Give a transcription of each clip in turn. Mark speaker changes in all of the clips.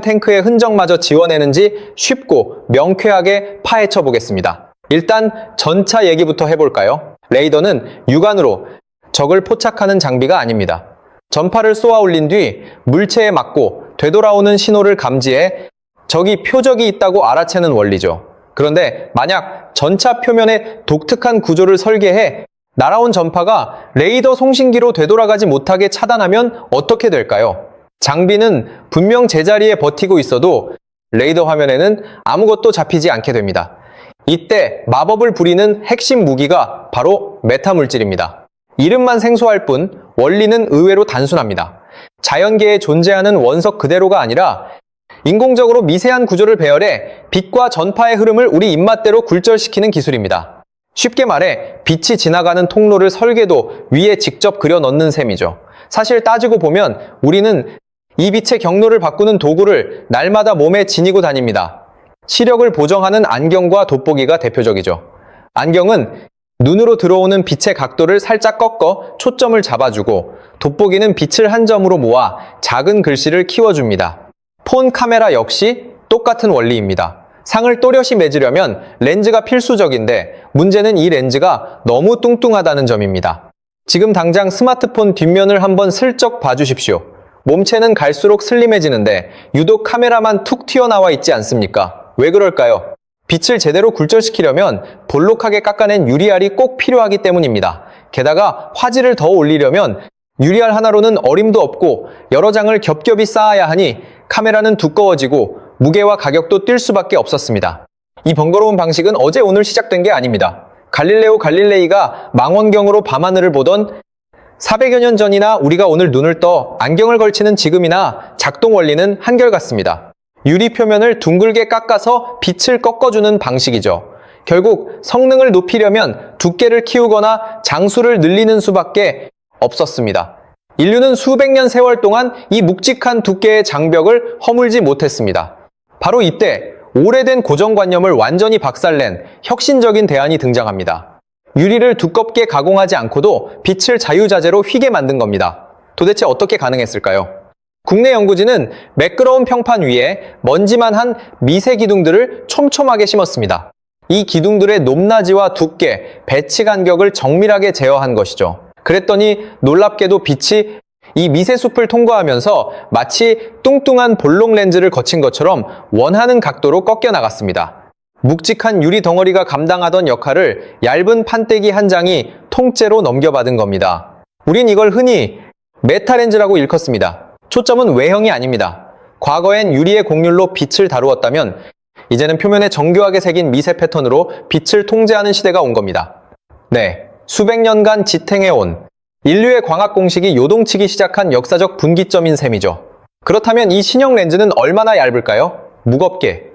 Speaker 1: 탱크의 흔적마저 지워내는지 쉽고 명쾌하게 파헤쳐 보겠습니다. 일단 전차 얘기부터 해볼까요? 레이더는 육안으로 적을 포착하는 장비가 아닙니다. 전파를 쏘아 올린 뒤 물체에 맞고 되돌아오는 신호를 감지해 적이 표적이 있다고 알아채는 원리죠. 그런데 만약 전차 표면에 독특한 구조를 설계해 날아온 전파가 레이더 송신기로 되돌아가지 못하게 차단하면 어떻게 될까요? 장비는 분명 제자리에 버티고 있어도 레이더 화면에는 아무것도 잡히지 않게 됩니다. 이때 마법을 부리는 핵심 무기가 바로 메타물질입니다. 이름만 생소할 뿐 원리는 의외로 단순합니다. 자연계에 존재하는 원석 그대로가 아니라 인공적으로 미세한 구조를 배열해 빛과 전파의 흐름을 우리 입맛대로 굴절시키는 기술입니다. 쉽게 말해 빛이 지나가는 통로를 설계도 위에 직접 그려 넣는 셈이죠. 사실 따지고 보면 우리는 이 빛의 경로를 바꾸는 도구를 날마다 몸에 지니고 다닙니다. 시력을 보정하는 안경과 돋보기가 대표적이죠. 안경은 눈으로 들어오는 빛의 각도를 살짝 꺾어 초점을 잡아주고 돋보기는 빛을 한 점으로 모아 작은 글씨를 키워줍니다. 폰 카메라 역시 똑같은 원리입니다. 상을 또렷이 맺으려면 렌즈가 필수적인데 문제는 이 렌즈가 너무 뚱뚱하다는 점입니다. 지금 당장 스마트폰 뒷면을 한번 슬쩍 봐주십시오. 몸체는 갈수록 슬림해지는데 유독 카메라만 툭 튀어나와 있지 않습니까? 왜 그럴까요? 빛을 제대로 굴절시키려면 볼록하게 깎아낸 유리알이 꼭 필요하기 때문입니다. 게다가 화질을 더 올리려면 유리알 하나로는 어림도 없고 여러 장을 겹겹이 쌓아야 하니 카메라는 두꺼워지고 무게와 가격도 뛸 수밖에 없었습니다. 이 번거로운 방식은 어제 오늘 시작된 게 아닙니다. 갈릴레오 갈릴레이가 망원경으로 밤하늘을 보던 400여 년 전이나 우리가 오늘 눈을 떠 안경을 걸치는 지금이나 작동 원리는 한결같습니다. 유리 표면을 둥글게 깎아서 빛을 꺾어주는 방식이죠. 결국 성능을 높이려면 두께를 키우거나 장수를 늘리는 수밖에 없었습니다. 인류는 수백 년 세월 동안 이 묵직한 두께의 장벽을 허물지 못했습니다. 바로 이때 오래된 고정관념을 완전히 박살낸 혁신적인 대안이 등장합니다. 유리를 두껍게 가공하지 않고도 빛을 자유자재로 휘게 만든 겁니다. 도대체 어떻게 가능했을까요? 국내 연구진은 매끄러운 평판 위에 먼지만 한 미세 기둥들을 촘촘하게 심었습니다. 이 기둥들의 높낮이와 두께, 배치 간격을 정밀하게 제어한 것이죠. 그랬더니 놀랍게도 빛이 이 미세 숲을 통과하면서 마치 뚱뚱한 볼록 렌즈를 거친 것처럼 원하는 각도로 꺾여 나갔습니다. 묵직한 유리 덩어리가 감당하던 역할을 얇은 판때기 한 장이 통째로 넘겨받은 겁니다. 우린 이걸 흔히 메타렌즈라고 일컫습니다. 초점은 외형이 아닙니다. 과거엔 유리의 곡률로 빛을 다루었다면 이제는 표면에 정교하게 새긴 미세 패턴으로 빛을 통제하는 시대가 온 겁니다. 네, 수백 년간 지탱해온 인류의 광학 공식이 요동치기 시작한 역사적 분기점인 셈이죠. 그렇다면 이 신형 렌즈는 얼마나 얇을까요? 무겁게.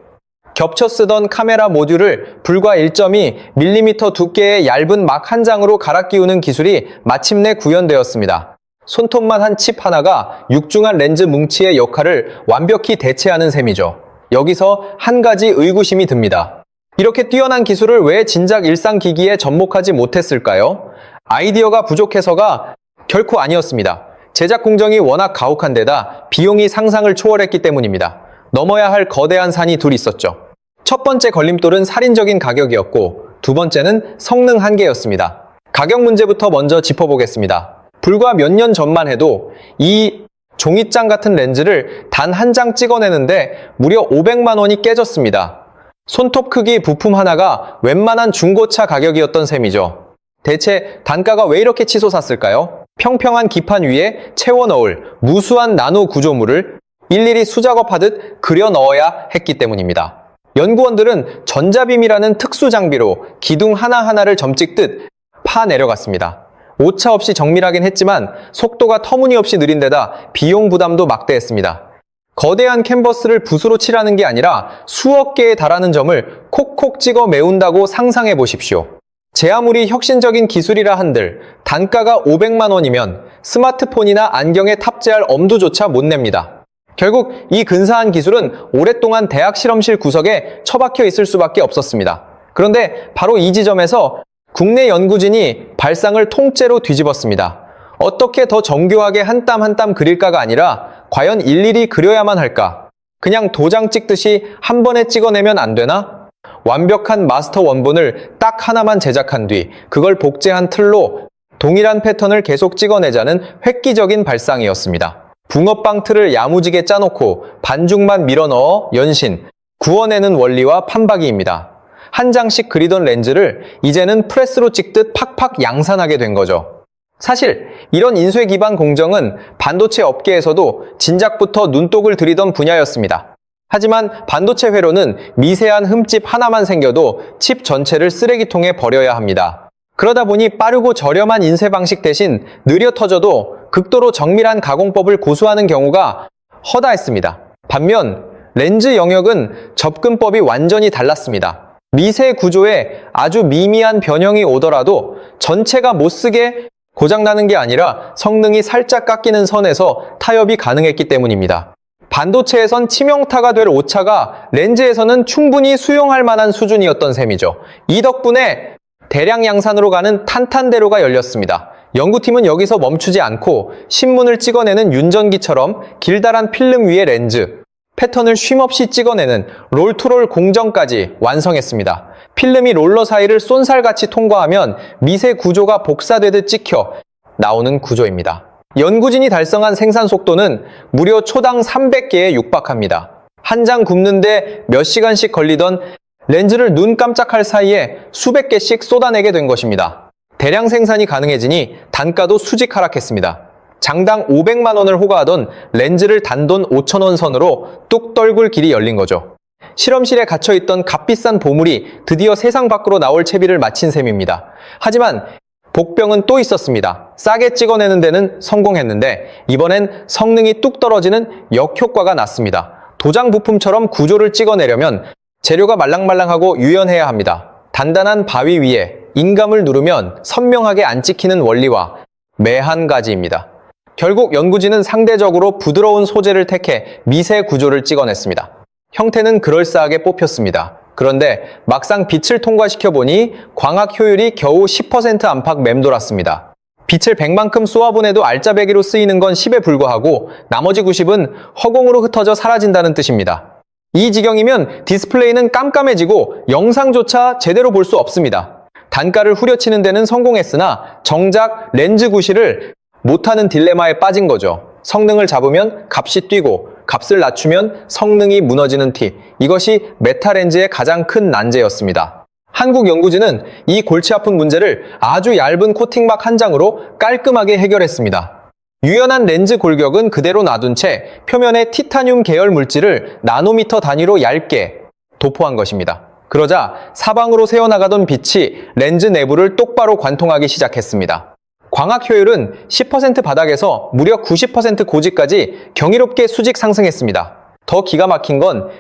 Speaker 1: 겹쳐 쓰던 카메라 모듈을 불과 1.2mm 두께의 얇은 막 한 장으로 갈아 끼우는 기술이 마침내 구현되었습니다. 손톱만 한 칩 하나가 육중한 렌즈 뭉치의 역할을 완벽히 대체하는 셈이죠. 여기서 한 가지 의구심이 듭니다. 이렇게 뛰어난 기술을 왜 진작 일상기기에 접목하지 못했을까요? 아이디어가 부족해서가 결코 아니었습니다. 제작 공정이 워낙 가혹한 데다 비용이 상상을 초월했기 때문입니다. 넘어야 할 거대한 산이 둘 있었죠. 첫 번째 걸림돌은 살인적인 가격이었고 두 번째는 성능 한계였습니다. 가격 문제부터 먼저 짚어보겠습니다. 불과 몇 년 전만 해도 이 종이장 같은 렌즈를 단 한 장 찍어내는데 무려 500만 원이 깨졌습니다. 손톱 크기 부품 하나가 웬만한 중고차 가격이었던 셈이죠. 대체 단가가 왜 이렇게 치솟았을까요? 평평한 기판 위에 채워 넣을 무수한 나노 구조물을 일일이 수작업하듯 그려 넣어야 했기 때문입니다. 연구원들은 전자빔이라는 특수 장비로 기둥 하나하나를 점 찍듯 파 내려갔습니다. 오차 없이 정밀하긴 했지만 속도가 터무니없이 느린 데다 비용 부담도 막대했습니다. 거대한 캔버스를 붓으로 칠하는 게 아니라 수억 개에 달하는 점을 콕콕 찍어 메운다고 상상해 보십시오. 제 아무리 혁신적인 기술이라 한들 단가가 500만 원이면 스마트폰이나 안경에 탑재할 엄두조차 못 냅니다. 결국 이 근사한 기술은 오랫동안 대학 실험실 구석에 처박혀 있을 수밖에 없었습니다. 그런데 바로 이 지점에서 국내 연구진이 발상을 통째로 뒤집었습니다. 어떻게 더 정교하게 한 땀 한 땀 그릴까가 아니라 과연 일일이 그려야만 할까? 그냥 도장 찍듯이 한 번에 찍어내면 안 되나? 완벽한 마스터 원본을 딱 하나만 제작한 뒤 그걸 복제한 틀로 동일한 패턴을 계속 찍어내자는 획기적인 발상이었습니다. 붕어빵 틀을 야무지게 짜놓고 반죽만 밀어넣어 연신, 구워내는 원리와 판박이입니다. 한 장씩 그리던 렌즈를 이제는 프레스로 찍듯 팍팍 양산하게 된 거죠. 사실 이런 인쇄 기반 공정은 반도체 업계에서도 진작부터 눈독을 들이던 분야였습니다. 하지만 반도체 회로는 미세한 흠집 하나만 생겨도 칩 전체를 쓰레기통에 버려야 합니다. 그러다 보니 빠르고 저렴한 인쇄 방식 대신 느려 터져도 극도로 정밀한 가공법을 고수하는 경우가 허다했습니다. 반면 렌즈 영역은 접근법이 완전히 달랐습니다. 미세 구조에 아주 미미한 변형이 오더라도 전체가 못쓰게 고장나는 게 아니라 성능이 살짝 깎이는 선에서 타협이 가능했기 때문입니다. 반도체에선 치명타가 될 오차가 렌즈에서는 충분히 수용할 만한 수준이었던 셈이죠. 이 덕분에 대량 양산으로 가는 탄탄대로가 열렸습니다. 연구팀은 여기서 멈추지 않고 신문을 찍어내는 윤전기처럼 길다란 필름 위에 렌즈, 패턴을 쉼없이 찍어내는 롤투롤 공정까지 완성했습니다. 필름이 롤러 사이를 쏜살같이 통과하면 미세 구조가 복사되듯 찍혀 나오는 구조입니다. 연구진이 달성한 생산 속도는 무려 초당 300개에 육박합니다. 한 장 굽는데 몇 시간씩 걸리던 렌즈를 눈 깜짝할 사이에 수백 개씩 쏟아내게 된 것입니다. 대량 생산이 가능해지니 단가도 수직 하락했습니다. 장당 500만 원을 호가하던 렌즈를 단돈 5천 원 선으로 뚝 떨굴 길이 열린 거죠. 실험실에 갇혀있던 값비싼 보물이 드디어 세상 밖으로 나올 채비를 마친 셈입니다. 하지만 복병은 또 있었습니다. 싸게 찍어내는 데는 성공했는데 이번엔 성능이 뚝 떨어지는 역효과가 났습니다. 도장 부품처럼 구조를 찍어내려면 재료가 말랑말랑하고 유연해야 합니다. 단단한 바위 위에 인감을 누르면 선명하게 안 찍히는 원리와 매 한 가지입니다. 결국 연구진은 상대적으로 부드러운 소재를 택해 미세 구조를 찍어냈습니다. 형태는 그럴싸하게 뽑혔습니다. 그런데 막상 빛을 통과시켜보니 광학 효율이 겨우 10% 안팎 맴돌았습니다. 빛을 100만큼 쏘아보내도 알짜배기로 쓰이는 건 10에 불과하고 나머지 90은 허공으로 흩어져 사라진다는 뜻입니다. 이 지경이면 디스플레이는 깜깜해지고 영상조차 제대로 볼 수 없습니다. 단가를 후려치는 데는 성공했으나 정작 렌즈 구실을 못하는 딜레마에 빠진 거죠. 성능을 잡으면 값이 뛰고 값을 낮추면 성능이 무너지는 티. 이것이 메타렌즈의 가장 큰 난제였습니다. 한국 연구진은 이 골치 아픈 문제를 아주 얇은 코팅막 한 장으로 깔끔하게 해결했습니다. 유연한 렌즈 골격은 그대로 놔둔 채 표면에 티타늄 계열 물질을 나노미터 단위로 얇게 도포한 것입니다. 그러자 사방으로 새어나가던 빛이 렌즈 내부를 똑바로 관통하기 시작했습니다. 광학 효율은 10% 바닥에서 무려 90% 고지까지 경이롭게 수직 상승했습니다. 더 기가 막힌 건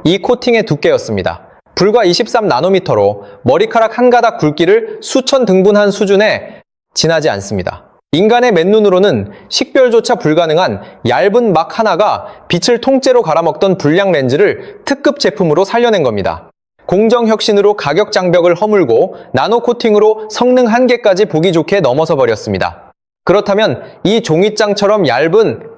Speaker 1: 이 코팅의 두께였습니다. 불과 23나노미터로 머리카락 한 가닥 굵기를 수천 등분한 수준에 지나지 않습니다. 인간의 맨눈으로는 식별조차 불가능한 얇은 막 하나가 빛을 통째로 갈아먹던 불량 렌즈를 특급 제품으로 살려낸 겁니다. 공정혁신으로 가격 장벽을 허물고 나노 코팅으로 성능 한계까지 보기 좋게 넘어서 버렸습니다. 그렇다면 이 종이장처럼 얇은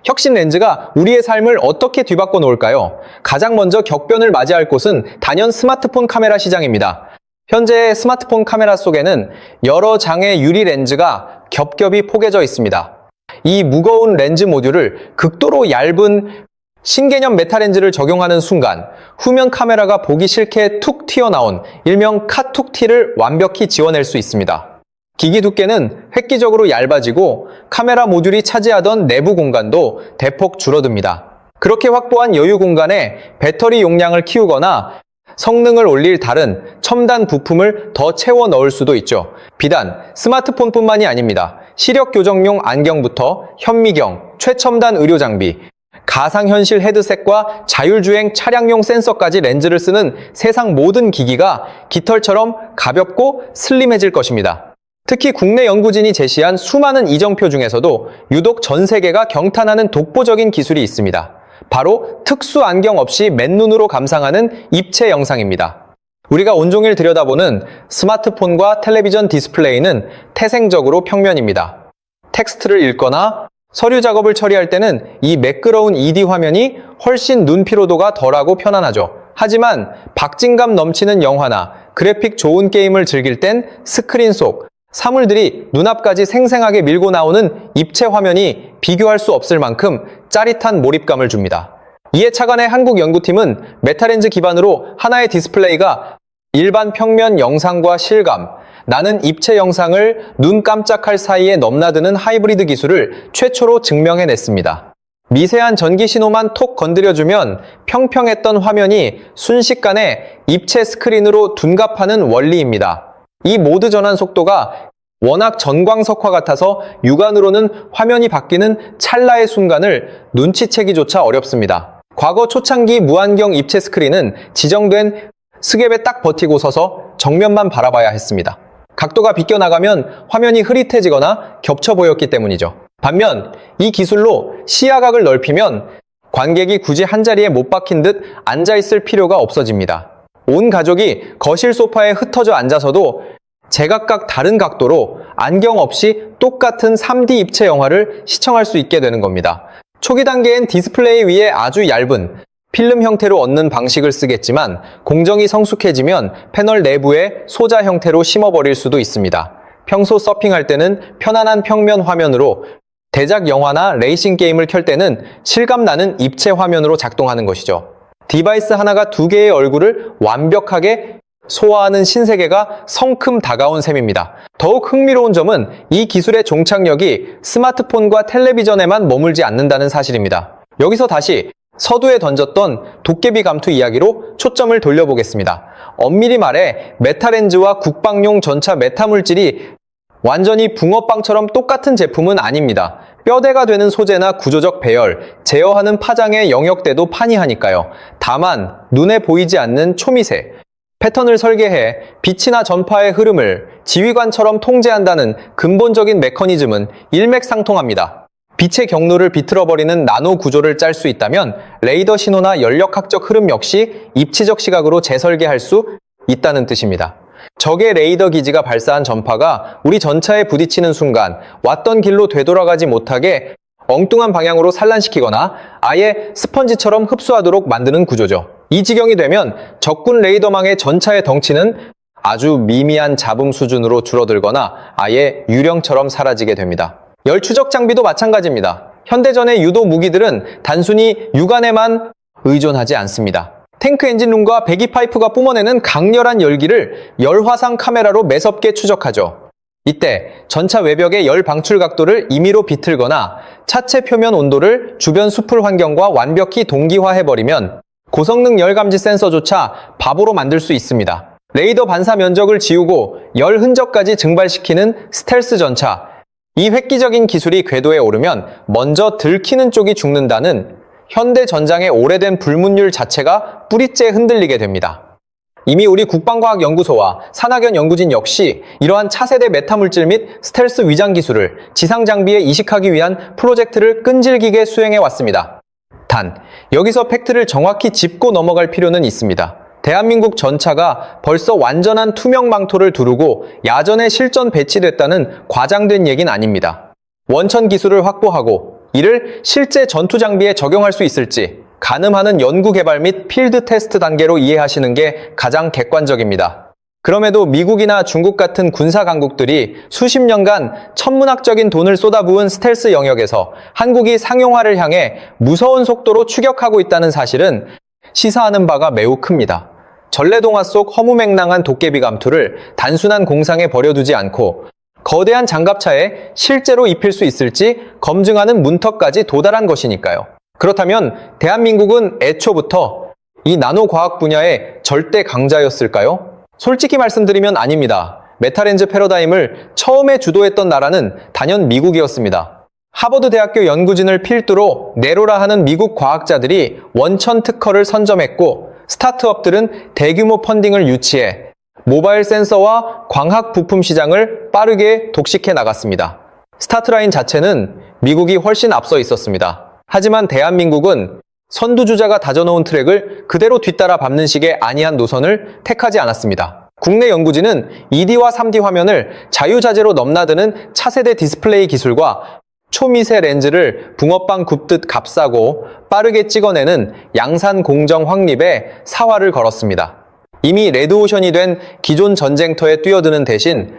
Speaker 1: 혁신 렌즈가 우리의 삶을 어떻게 뒤바꿔 놓을까요? 가장 먼저 격변을 맞이할 곳은 단연 스마트폰 카메라 시장입니다. 현재 스마트폰 카메라 속에는 여러 장의 유리 렌즈가 겹겹이 포개져 있습니다. 이 무거운 렌즈 모듈을 극도로 얇은 신개념 메타렌즈를 적용하는 순간 후면 카메라가 보기 싫게 툭 튀어나온 일명 카툭티를 완벽히 지워낼 수 있습니다. 기기 두께는 획기적으로 얇아지고 카메라 모듈이 차지하던 내부 공간도 대폭 줄어듭니다. 그렇게 확보한 여유 공간에 배터리 용량을 키우거나 성능을 올릴 다른 첨단 부품을 더 채워 넣을 수도 있죠. 비단 스마트폰뿐만이 아닙니다. 시력 교정용 안경부터 현미경, 최첨단 의료 장비, 가상현실 헤드셋과 자율주행 차량용 센서까지 렌즈를 쓰는 세상 모든 기기가 깃털처럼 가볍고 슬림해질 것입니다. 특히 국내 연구진이 제시한 수많은 이정표 중에서도 유독 전 세계가 경탄하는 독보적인 기술이 있습니다. 바로 특수 안경 없이 맨눈으로 감상하는 입체 영상입니다. 우리가 온종일 들여다보는 스마트폰과 텔레비전 디스플레이는 태생적으로 평면입니다. 텍스트를 읽거나 서류 작업을 처리할 때는 이 매끄러운 ED 화면이 훨씬 눈 피로도가 덜하고 편안하죠. 하지만 박진감 넘치는 영화나 그래픽 좋은 게임을 즐길 땐 스크린 속 사물들이 눈앞까지 생생하게 밀고 나오는 입체 화면이 비교할 수 없을 만큼 짜릿한 몰입감을 줍니다. 이에 차관의 한국 연구팀은 메타렌즈 기반으로 하나의 디스플레이가 일반 평면 영상과 실감, 나는 입체 영상을 눈 깜짝할 사이에 넘나드는 하이브리드 기술을 최초로 증명해냈습니다. 미세한 전기 신호만 톡 건드려주면 평평했던 화면이 순식간에 입체 스크린으로 둔갑하는 원리입니다. 이 모드 전환 속도가 워낙 전광석화 같아서 육안으로는 화면이 바뀌는 찰나의 순간을 눈치채기조차 어렵습니다. 과거 초창기 무안경 입체 스크린은 지정된 스갭에 딱 버티고 서서 정면만 바라봐야 했습니다. 각도가 비껴나가면 화면이 흐릿해지거나 겹쳐 보였기 때문이죠. 반면 이 기술로 시야각을 넓히면 관객이 굳이 한자리에 못 박힌 듯 앉아있을 필요가 없어집니다. 온 가족이 거실 소파에 흩어져 앉아서도 제각각 다른 각도로 안경 없이 똑같은 3D 입체 영화를 시청할 수 있게 되는 겁니다. 초기 단계엔 디스플레이 위에 아주 얇은 필름 형태로 얻는 방식을 쓰겠지만 공정이 성숙해지면 패널 내부에 소자 형태로 심어버릴 수도 있습니다. 평소 서핑할 때는 편안한 평면 화면으로, 대작 영화나 레이싱 게임을 켤 때는 실감나는 입체 화면으로 작동하는 것이죠. 디바이스 하나가 두 개의 얼굴을 완벽하게 소화하는 신세계가 성큼 다가온 셈입니다. 더욱 흥미로운 점은 이 기술의 종착역이 스마트폰과 텔레비전에만 머물지 않는다는 사실입니다. 여기서 다시 서두에 던졌던 도깨비 감투 이야기로 초점을 돌려보겠습니다. 엄밀히 말해 메타렌즈와 국방용 전차 메타물질이 완전히 붕어빵처럼 똑같은 제품은 아닙니다. 뼈대가 되는 소재나 구조적 배열, 제어하는 파장의 영역대도 판이하니까요. 다만 눈에 보이지 않는 초미세, 패턴을 설계해 빛이나 전파의 흐름을 지휘관처럼 통제한다는 근본적인 메커니즘은 일맥상통합니다. 빛의 경로를 비틀어버리는 나노 구조를 짤 수 있다면 레이더 신호나 연력학적 흐름 역시 입체적 시각으로 재설계할 수 있다는 뜻입니다. 적의 레이더 기지가 발사한 전파가 우리 전차에 부딪히는 순간 왔던 길로 되돌아가지 못하게 엉뚱한 방향으로 산란시키거나 아예 스펀지처럼 흡수하도록 만드는 구조죠. 이 지경이 되면 적군 레이더망의 전차의 덩치는 아주 미미한 잡음 수준으로 줄어들거나 아예 유령처럼 사라지게 됩니다. 열추적 장비도 마찬가지입니다. 현대전의 유도 무기들은 단순히 육안에만 의존하지 않습니다. 탱크 엔진룸과 배기 파이프가 뿜어내는 강렬한 열기를 열화상 카메라로 매섭게 추적하죠. 이때 전차 외벽의 열 방출 각도를 임의로 비틀거나 차체 표면 온도를 주변 수풀 환경과 완벽히 동기화해버리면 고성능 열 감지 센서조차 바보로 만들 수 있습니다. 레이더 반사 면적을 지우고 열 흔적까지 증발시키는 스텔스 전차. 이 획기적인 기술이 궤도에 오르면 먼저 들키는 쪽이 죽는다는 현대 전장의 오래된 불문율 자체가 뿌리째 흔들리게 됩니다. 이미 우리 국방과학연구소와 산학연 연구진 역시 이러한 차세대 메타물질 및 스텔스 위장 기술을 지상 장비에 이식하기 위한 프로젝트를 끈질기게 수행해 왔습니다. 단, 여기서 팩트를 정확히 짚고 넘어갈 필요는 있습니다. 대한민국 전차가 벌써 완전한 투명 망토를 두르고 야전에 실전 배치됐다는 과장된 얘기는 아닙니다. 원천 기술을 확보하고 이를 실제 전투 장비에 적용할 수 있을지 가늠하는 연구 개발 및 필드 테스트 단계로 이해하시는 게 가장 객관적입니다. 그럼에도 미국이나 중국 같은 군사 강국들이 수십 년간 천문학적인 돈을 쏟아부은 스텔스 영역에서 한국이 상용화를 향해 무서운 속도로 추격하고 있다는 사실은 시사하는 바가 매우 큽니다. 전래동화 속 허무맹랑한 도깨비 감투를 단순한 공상에 버려두지 않고 거대한 장갑차에 실제로 입힐 수 있을지 검증하는 문턱까지 도달한 것이니까요. 그렇다면 대한민국은 애초부터 이 나노과학 분야의 절대 강자였을까요? 솔직히 말씀드리면 아닙니다. 메타렌즈 패러다임을 처음에 주도했던 나라는 단연 미국이었습니다. 하버드 대학교 연구진을 필두로 네로라 하는 미국 과학자들이 원천 특허를 선점했고 스타트업들은 대규모 펀딩을 유치해 모바일 센서와 광학 부품 시장을 빠르게 독식해 나갔습니다. 스타트라인 자체는 미국이 훨씬 앞서 있었습니다. 하지만 대한민국은 선두주자가 다져놓은 트랙을 그대로 뒤따라 밟는 식의 안이한 노선을 택하지 않았습니다. 국내 연구진은 2D와 3D 화면을 자유자재로 넘나드는 차세대 디스플레이 기술과 초미세 렌즈를 붕어빵 굽듯 값싸고 빠르게 찍어내는 양산 공정 확립에 사활을 걸었습니다. 이미 레드오션이 된 기존 전쟁터에 뛰어드는 대신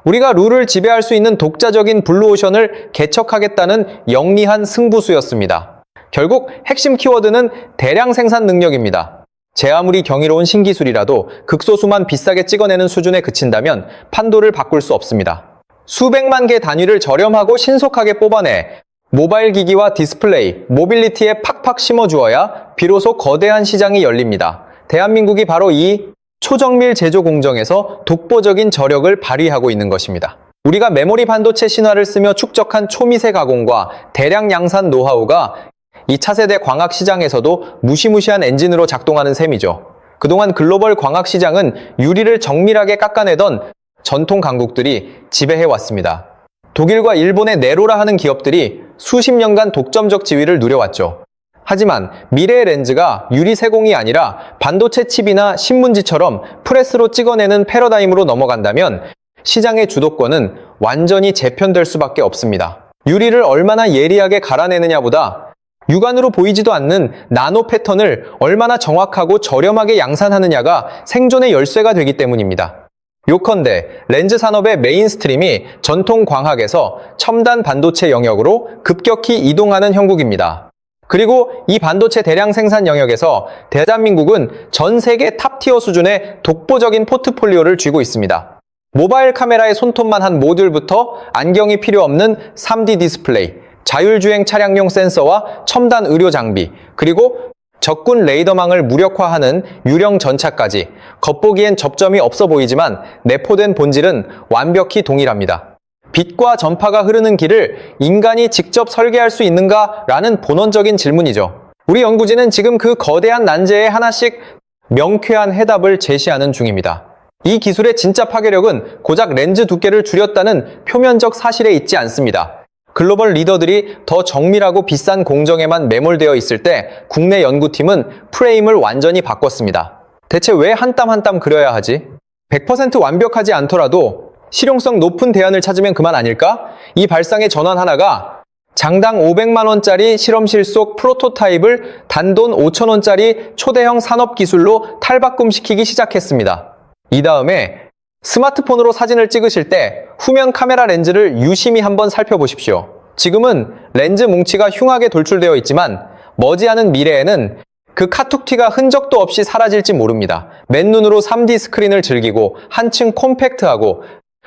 Speaker 1: 우리가 룰을 지배할 수 있는 독자적인 블루오션을 개척하겠다는 영리한 승부수였습니다. 결국 핵심 키워드는 대량 생산 능력입니다. 제 아무리 경이로운 신기술이라도 극소수만 비싸게 찍어내는 수준에 그친다면 판도를 바꿀 수 없습니다. 수백만 개 단위를 저렴하고 신속하게 뽑아내 모바일 기기와 디스플레이, 모빌리티에 팍팍 심어주어야 비로소 거대한 시장이 열립니다. 대한민국이 바로 이 초정밀 제조 공정에서 독보적인 저력을 발휘하고 있는 것입니다. 우리가 메모리 반도체 신화를 쓰며 축적한 초미세 가공과 대량 양산 노하우가 이 차세대 광학 시장에서도 무시무시한 엔진으로 작동하는 셈이죠. 그동안 글로벌 광학 시장은 유리를 정밀하게 깎아내던 전통 강국들이 지배해왔습니다. 독일과 일본의 네로라 하는 기업들이 수십 년간 독점적 지위를 누려왔죠. 하지만 미래의 렌즈가 유리 세공이 아니라 반도체 칩이나 신문지처럼 프레스로 찍어내는 패러다임으로 넘어간다면 시장의 주도권은 완전히 재편될 수밖에 없습니다. 유리를 얼마나 예리하게 갈아내느냐보다 육안으로 보이지도 않는 나노 패턴을 얼마나 정확하고 저렴하게 양산하느냐가 생존의 열쇠가 되기 때문입니다. 요컨대 렌즈 산업의 메인스트림이 전통 광학에서 첨단 반도체 영역으로 급격히 이동하는 형국입니다. 그리고 이 반도체 대량 생산 영역에서 대한민국은 전 세계 탑티어 수준의 독보적인 포트폴리오를 쥐고 있습니다. 모바일 카메라에 손톱만 한 모듈부터 안경이 필요 없는 3D 디스플레이, 자율주행 차량용 센서와 첨단 의료 장비, 그리고 적군 레이더망을 무력화하는 유령 전차까지 겉보기엔 접점이 없어 보이지만 내포된 본질은 완벽히 동일합니다. 빛과 전파가 흐르는 길을 인간이 직접 설계할 수 있는가라는 본원적인 질문이죠. 우리 연구진은 지금 그 거대한 난제에 하나씩 명쾌한 해답을 제시하는 중입니다. 이 기술의 진짜 파괴력은 고작 렌즈 두께를 줄였다는 표면적 사실에 있지 않습니다. 글로벌 리더들이 더 정밀하고 비싼 공정에만 매몰되어 있을 때 국내 연구팀은 프레임을 완전히 바꿨습니다. 대체 왜 한 땀 한 땀 그려야 하지? 100% 완벽하지 않더라도 실용성 높은 대안을 찾으면 그만 아닐까? 이 발상의 전환 하나가 장당 500만 원짜리 실험실 속 프로토타입을 단돈 5천 원짜리 초대형 산업기술로 탈바꿈시키기 시작했습니다. 이 다음에 스마트폰으로 사진을 찍으실 때 후면 카메라 렌즈를 유심히 한번 살펴보십시오. 지금은 렌즈 뭉치가 흉하게 돌출되어 있지만 머지않은 미래에는 그 카툭튀가 흔적도 없이 사라질지 모릅니다. 맨눈으로 3D 스크린을 즐기고 한층 콤팩트하고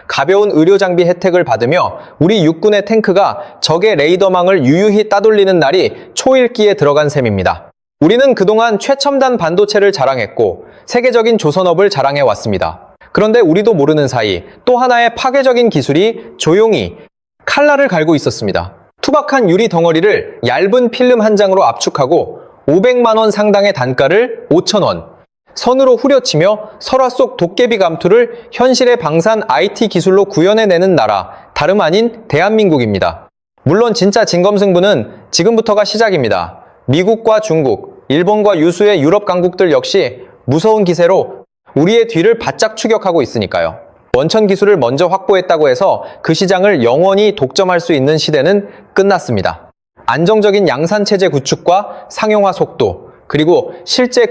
Speaker 1: 가벼운 의료 장비 혜택을 받으며 우리 육군의 탱크가 적의 레이더망을 유유히 따돌리는 날이 초읽기에 들어간 셈입니다. 우리는 그동안 최첨단 반도체를 자랑했고 세계적인 조선업을 자랑해 왔습니다. 그런데 우리도 모르는 사이 또 하나의 파괴적인 기술이 조용히 칼날을 갈고 있었습니다. 투박한 유리 덩어리를 얇은 필름 한 장으로 압축하고 500만 원 상당의 단가를 5천 원, 선으로 후려치며 설화 속 도깨비 감투를 현실의 방산 IT 기술로 구현해내는 나라, 다름 아닌 대한민국입니다. 물론 진짜 진검승부는 지금부터가 시작입니다. 미국과 중국, 일본과 유수의 유럽 강국들 역시 무서운 기세로 우리의 뒤를 바짝 추격하고 있으니까요. 원천 기술을 먼저 확보했다고 해서 그 시장을 영원히 독점할 수 있는 시대는 끝났습니다. 안정적인 양산 체제 구축과 상용화 속도, 그리고 실제